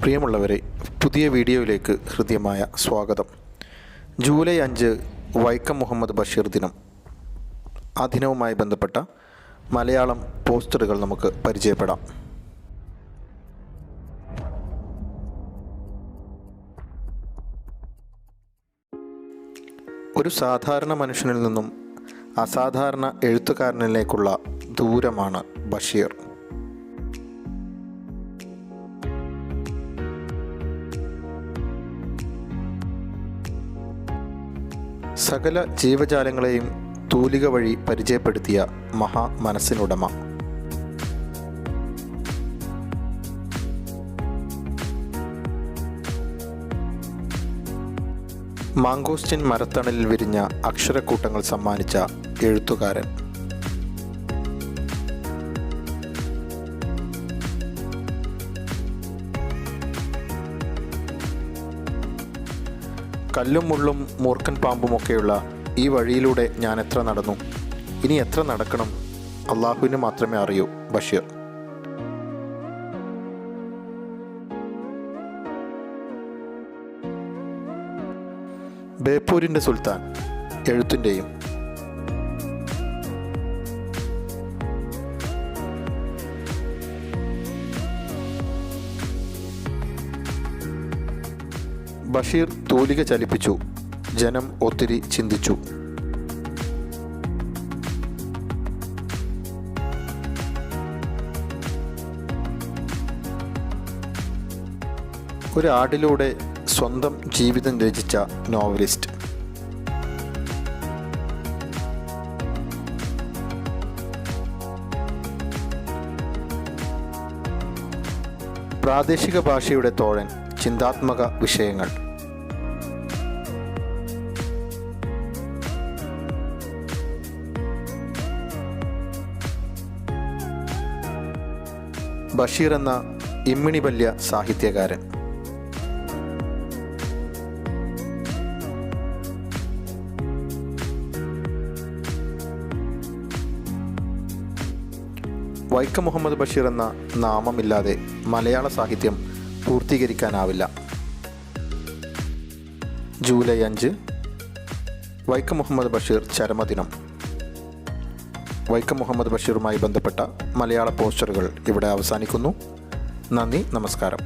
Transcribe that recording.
പ്രിയമുള്ളവരെ, പുതിയ വീഡിയോയിലേക്ക് ഹൃദ്യമായ സ്വാഗതം. ജൂലൈ 5 വൈക്കം മുഹമ്മദ് ബഷീർ ദിനം. ആ ദിനവുമായി ബന്ധപ്പെട്ട മലയാളം പോസ്റ്ററുകൾ നമുക്ക് പരിചയപ്പെടാം. ഒരു സാധാരണ മനുഷ്യനിൽ നിന്നും അസാധാരണ എഴുത്തുകാരനിലേക്കുള്ള ദൂരമാണ് ബഷീർ. സകല ജീവജാലങ്ങളെയും തൂലിക വഴി പരിചയപ്പെടുത്തിയ മഹാ മനസ്സിനുടമ. മാങ്കോസ്റ്റിൻ മരത്തണലിൽ വിരിഞ്ഞ അക്ഷരക്കൂട്ടങ്ങൾ സമ്മാനിച്ച എഴുത്തുകാരൻ. കല്ലും മുള്ളും മൂർഖൻ പാമ്പുമൊക്കെയുള്ള ഈ വഴിയിലൂടെ ഞാൻ എത്ര നടന്നു, ഇനി എത്ര നടക്കണം, അള്ളാഹുവിന് മാത്രമേ അറിയൂ. ബഷീർ. ബേപ്പൂരിൻ്റെ സുൽത്താൻ, എഴുത്തിൻ്റെയും. ബഷീർ തൂലിക ചലിപ്പിച്ചു, ജനം ഒത്തിരി ചിന്തിച്ചു. ഒരു ആടിലൂടെ സ്വന്തം ജീവിതം രചിച്ച നോവലിസ്റ്റ്. പ്രാദേശിക ഭാഷയുടെ തോഴൻ, ചിന്താത്മക വിഷയങ്ങൾ. ബഷീർ എന്ന ഇമ്മിണിബല്യ സാഹിത്യകാരൻ. വൈക്കം മുഹമ്മദ് ബഷീർ എന്ന നാമമില്ലാതെ മലയാള സാഹിത്യം പൂർത്തീകരിക്കാനാവില്ല. ജൂലൈ 5 വൈക്കം മുഹമ്മദ് ബഷീർ ചരമദിനം. വൈക്കം മുഹമ്മദ് ബഷീറുമായി ബന്ധപ്പെട്ട മലയാള പോസ്റ്ററുകൾ ഇവിടെ അവസാനിക്കുന്നു. നന്ദി, നമസ്കാരം.